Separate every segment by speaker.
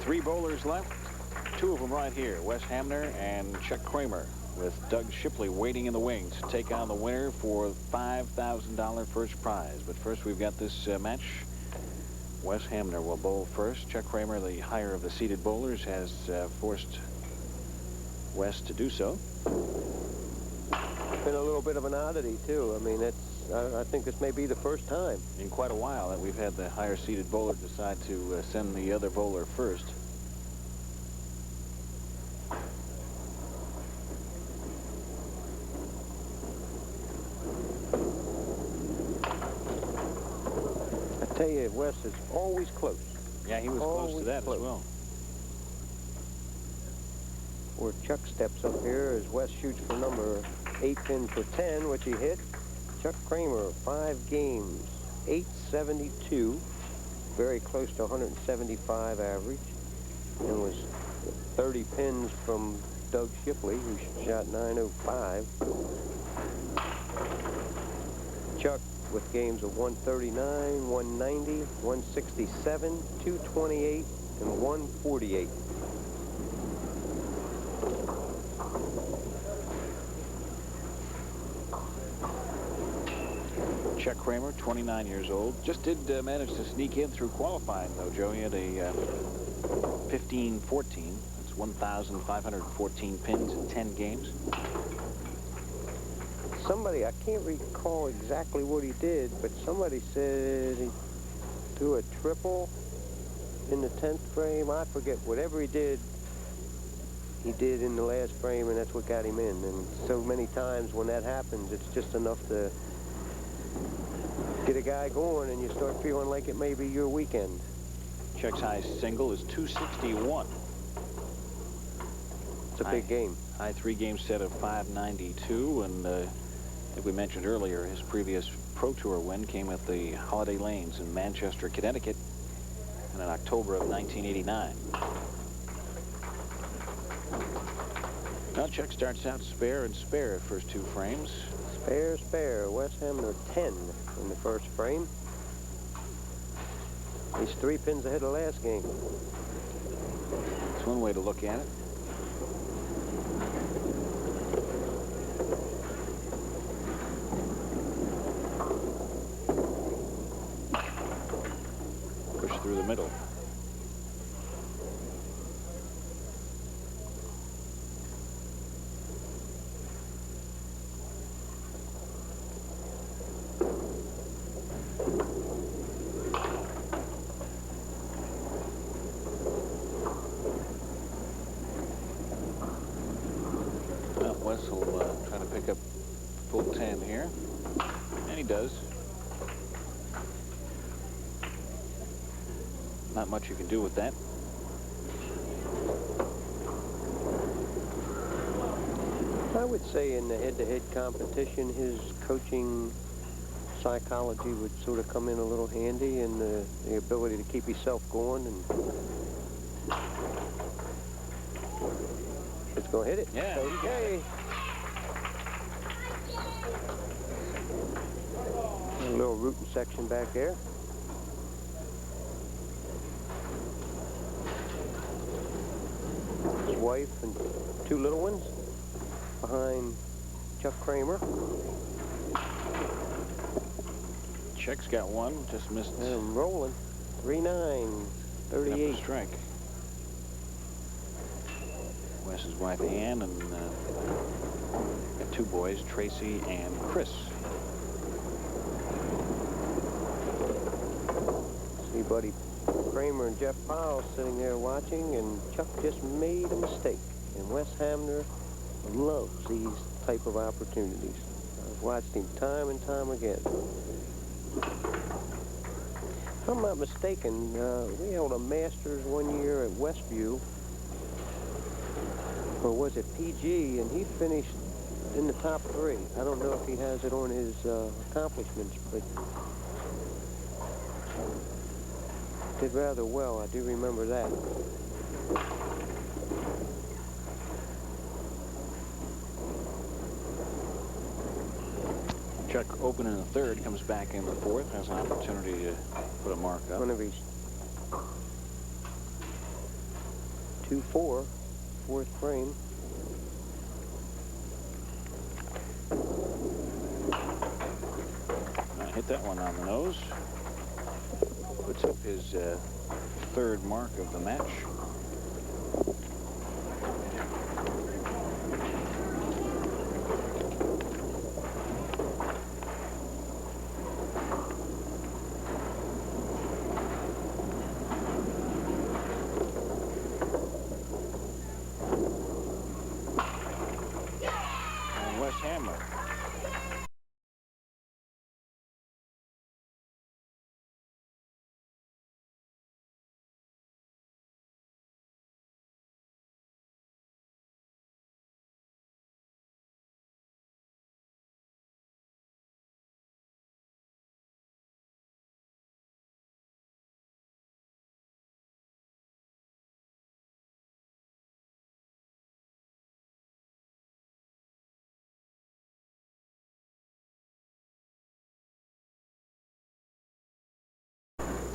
Speaker 1: Three bowlers left. Two of them right here, Wes Hamner and Chuck Kramer, with Doug Shipley waiting in the wings to take on the winner for $5,000 first prize. But first, we've got this match. Wes Hamner will bowl first. Chuck Kramer, the higher of the seated bowlers, has forced Wes to do so.
Speaker 2: It's been a little bit of an oddity, too. I mean, I think this may be the first time
Speaker 1: in quite a while that we've had the higher seated bowler decide to send the other bowler first.
Speaker 2: I tell you, Wes is always close.
Speaker 1: Yeah, he was close to that as well.
Speaker 2: Where Chuck steps up here as Wes shoots for number 8 pin for 10, which he hit. Chuck Kramer, 5 games, 872, very close to 175 average, and was 30 pins from Doug Shipley, who shot 905. Chuck with games of 139, 190, 167, 228, and 148.
Speaker 1: Chuck Kramer, 29 years old, just did manage to sneak in through qualifying, though, Joe. He had a 15-14. That's 1,514 pins in 10 games.
Speaker 2: Somebody, I can't recall exactly what he did, but somebody said he threw a triple in the 10th frame. I forget. Whatever he did in the last frame, and that's what got him in. And so many times when that happens, it's just enough to get a guy going, and you start feeling like it may be your weekend.
Speaker 1: Chuck's high single is 261.
Speaker 2: It's a big game.
Speaker 1: High 3-game set of 592, and like we mentioned earlier, his previous Pro Tour win came at the Holiday Lanes in Manchester, Connecticut, in October of 1989. Now Chuck starts out spare and spare first 2 frames.
Speaker 2: Spare, spare. Wes Hamner 10 in the first frame. He's 3 pins ahead of last game.
Speaker 1: That's one way to look at it. Push through the middle. Wes will try to pick up full 10 here, and he does. Not much you can do with that.
Speaker 2: I would say in the head-to-head competition, his coaching psychology would sort of come in a little handy, and the ability to keep himself going. And it's going to hit it.
Speaker 1: Yeah.
Speaker 2: Okay. A little rooting section back there. His wife and 2 little ones behind Chuck Kramer.
Speaker 1: Chuck's got one, just missed.
Speaker 2: And rolling. 3-9, 38.
Speaker 1: Strike. Wes's wife Ann, and got 2 boys, Tracy and Chris.
Speaker 2: See Buddy Kramer and Jeff Powell sitting there watching, and Chuck just made a mistake. And Wes Hamner loves these type of opportunities. I've watched him time and time again. If I'm not mistaken, we held a Masters one year at Westview, or was it PG, and he finished in the top 3. I don't know if he has it on his accomplishments, but did rather well. I do remember that.
Speaker 1: Chuck open in the 3rd, comes back in the 4th, has an opportunity to put a mark up.
Speaker 2: One of his 2-4, fourth frame.
Speaker 1: Hit that one on the nose. Puts up his third mark of the match. And Wes Hamner.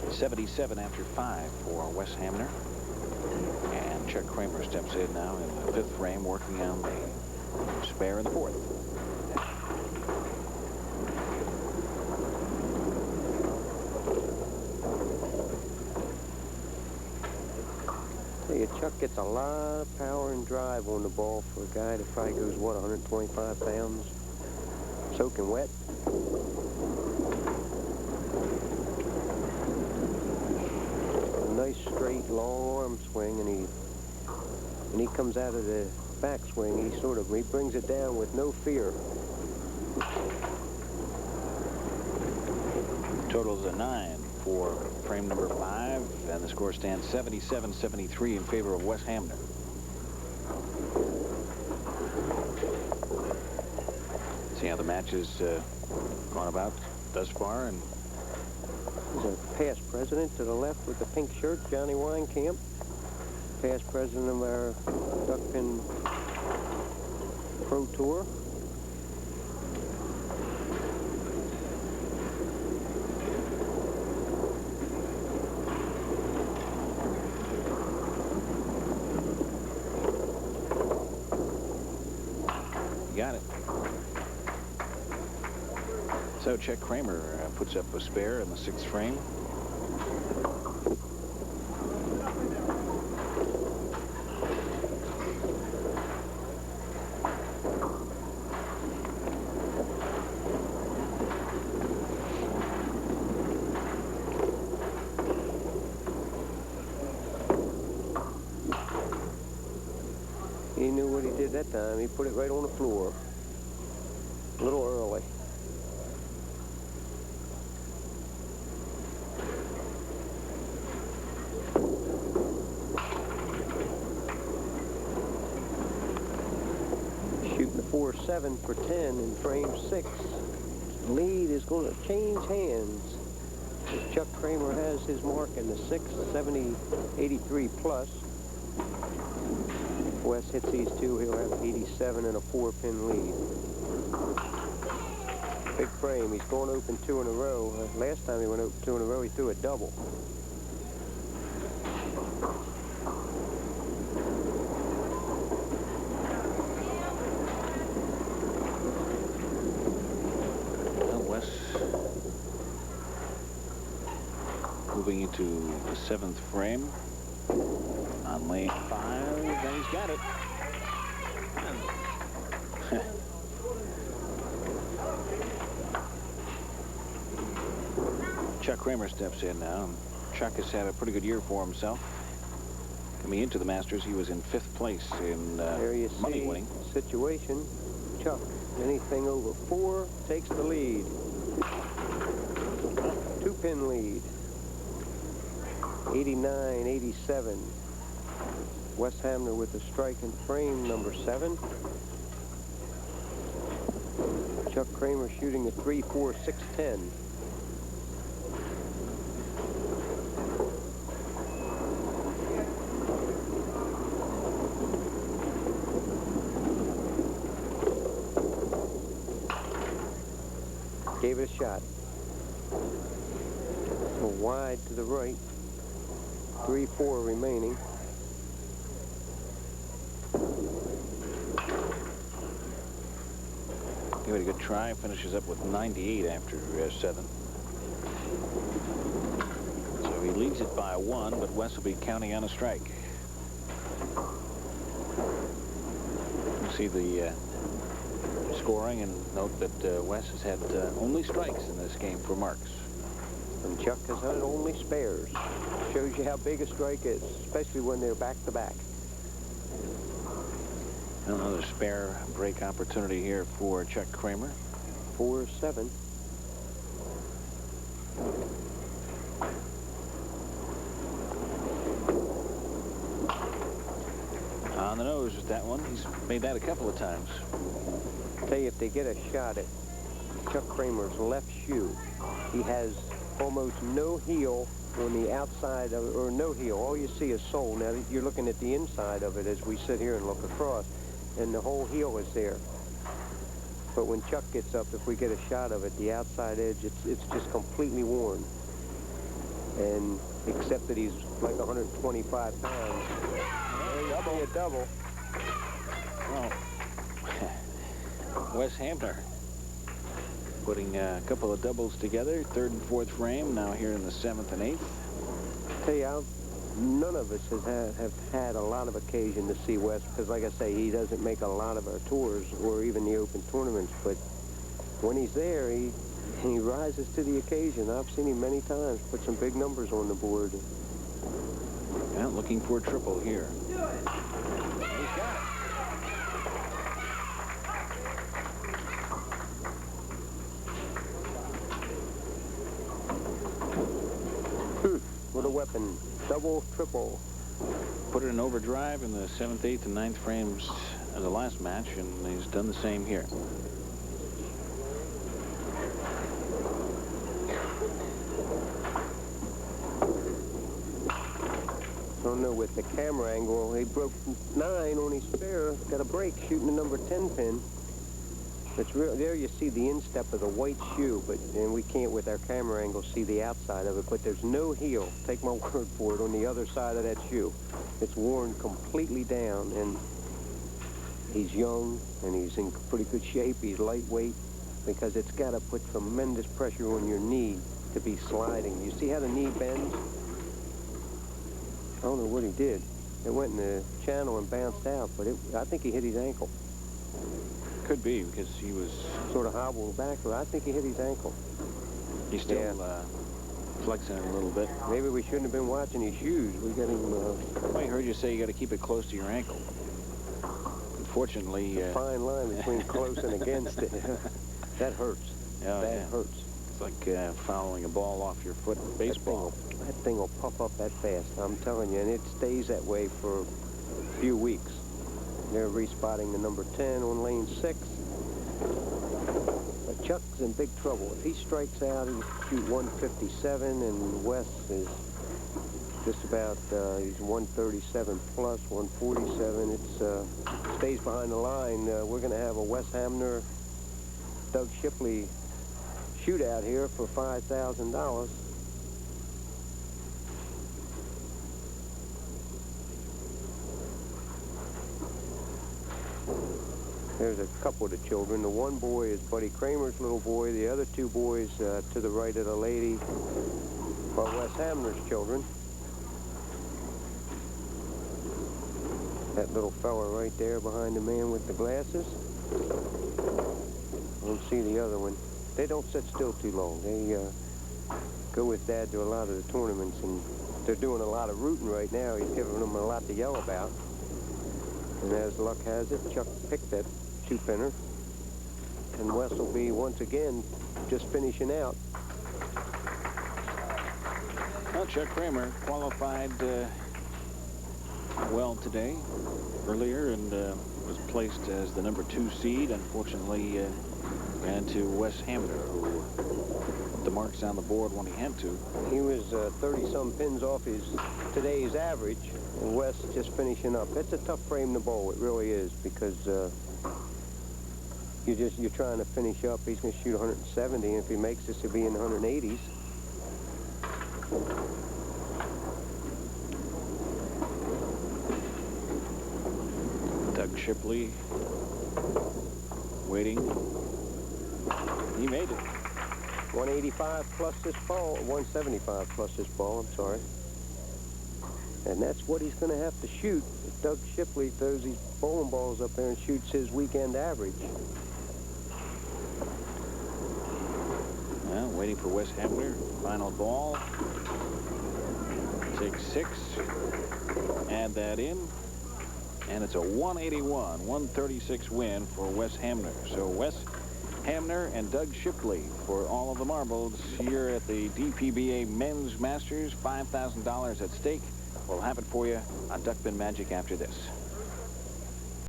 Speaker 1: .77 after 5 for Wes Hamner. And Chuck Kramer steps in now in the fifth frame, working on the spare in the fourth.
Speaker 2: Tell you, Chuck gets a lot of power and drive on the ball for a guy that probably goes, what, 125 pounds, soaking wet. Nice straight long arm swing, and when he comes out of the backswing, he brings it down with no fear.
Speaker 1: Totals a 9 for frame number 5, and the score stands 77-73 in favor of Wes Hamner. See how the match has gone about thus far. And
Speaker 2: there's a past president to the left with the pink shirt, Johnny Weinkamp, past president of our Duckpin Pro Tour.
Speaker 1: Got it. So Chuck Kramer puts up a spare in the sixth frame.
Speaker 2: He knew what he did that time. He put it right on the floor. A little early. Shooting the 4-7 for 10 in frame 6. Lead is going to change hands. As Chuck Kramer has his mark in the 6, 70-83 plus. Wes hits these two, he'll have 87 and a 4-pin lead. Big frame, he's going open 2 in a row. Last time he went open 2 in a row, he threw a double.
Speaker 1: Well, Wes moving into the seventh frame. On lane 5, and he's got it. Chuck Kramer steps in now. Chuck has had a pretty good year for himself. Coming into the Masters, he was in 5th place in money winning.
Speaker 2: Situation, Chuck, anything over 4 takes the lead. 2-pin lead. 89-87. Wes Hamner with a strike in frame number 7. Chuck Kramer shooting a 3-4-6-10. Gave it a shot. So wide to the right. 3-4 remaining.
Speaker 1: Give it a good try. Finishes up with 98 after 7. So he leads it by 1, but Wes will be counting on a strike. You see the scoring, and note that Wes has had only strikes in this game for marks.
Speaker 2: And Chuck has had only spares. Shows you how big a strike is, especially when they're back-to-back.
Speaker 1: Another spare break opportunity here for Chuck Kramer.
Speaker 2: 4-7.
Speaker 1: On the nose with that one. He's made that a couple of times.
Speaker 2: Tell you, if they get a shot at Chuck Kramer's left shoe, he has almost no heel on the outside, or no heel. All you see is sole. Now, you're looking at the inside of it as we sit here and look across, and the whole heel is there. But when Chuck gets up, if we get a shot of it, the outside edge, it's just completely worn. And except that he's like 125 pounds. Double. A double.
Speaker 1: Well, Wes Hamner putting a couple of doubles together, 3rd and 4th frame, now here in the 7th and 8th.
Speaker 2: Tell you, none of us have had a lot of occasion to see Wes, because like I say, he doesn't make a lot of our tours or even the open tournaments, but when he's there, he rises to the occasion. I've seen him many times put some big numbers on the board.
Speaker 1: Yeah, looking for a triple here. He's got it.
Speaker 2: What a weapon. Double, triple.
Speaker 1: Put it in overdrive in the 7th, 8th, and 9th frames of the last match, and he's done the same here.
Speaker 2: I don't know, with the camera angle, he broke 9 on his spare. Got a break shooting the number 10 pin. It's real. There you see the instep of the white shoe, and we can't with our camera angle see the outside of it, but there's no heel, take my word for it, on the other side of that shoe. It's worn completely down, and he's young, and he's in pretty good shape. He's lightweight, because it's got to put tremendous pressure on your knee to be sliding. You see how the knee bends? I don't know what he did. It went in the channel and bounced out, but I think he hit his ankle.
Speaker 1: Could be, because he was
Speaker 2: sort of hobbled back, but I think he hit his ankle.
Speaker 1: He's still flexing it a little bit.
Speaker 2: Maybe we shouldn't have been watching his shoes. We got him.
Speaker 1: I heard you say you got to keep it close to your ankle. Unfortunately,
Speaker 2: a fine line between close and against it. That hurts.
Speaker 1: Oh,
Speaker 2: that hurts.
Speaker 1: It's like fouling a ball off your foot in baseball.
Speaker 2: That thing will puff up that fast. I'm telling you, and it stays that way for a few weeks. They're respotting the number 10 on lane 6. But Chuck's in big trouble. If he strikes out, he'll shoot 157, and Wes is just about, he's 137 plus, 147. It stays behind the line. We're going to have a Wes Hamner, Doug Shipley shootout here for $5,000. There's a couple of the children. The one boy is Buddy Kramer's little boy. The other 2 boys to the right of the lady are Wes Hamner's children. That little fella right there behind the man with the glasses. I don't see the other one. They don't sit still too long. They go with Dad to a lot of the tournaments, and they're doing a lot of rooting right now. He's giving them a lot to yell about. And as luck has it, Chuck picked that 2-pinner. And Wes will be, once again, just finishing out.
Speaker 1: Well, Chuck Kramer qualified well today, earlier, and was placed as the number 2 seed. Unfortunately, ran to Wes Hamner, who put the marks on the board when he had to.
Speaker 2: He was 30-some pins off his today's average, and Wes just finishing up. It's a tough frame to bowl. It really is, because you're trying to finish up. He's going to shoot 170, and if he makes this, he'll be in the 180s.
Speaker 1: Doug Shipley waiting He made it.
Speaker 2: 185 plus this ball, 175 plus this ball, I'm sorry. And that's what he's going to have to shoot if Doug Shipley throws these bowling balls up there and shoots his weekend average.
Speaker 1: Well, waiting for Wes Hamner. Final ball. Take 6. Add that in. And it's a 181-136 win for Wes Hamner. So Wes Hamner and Doug Shipley for all of the marbles here at the DPBA Men's Masters. $5,000 at stake. We'll have it for you on Duckpin Magic after this.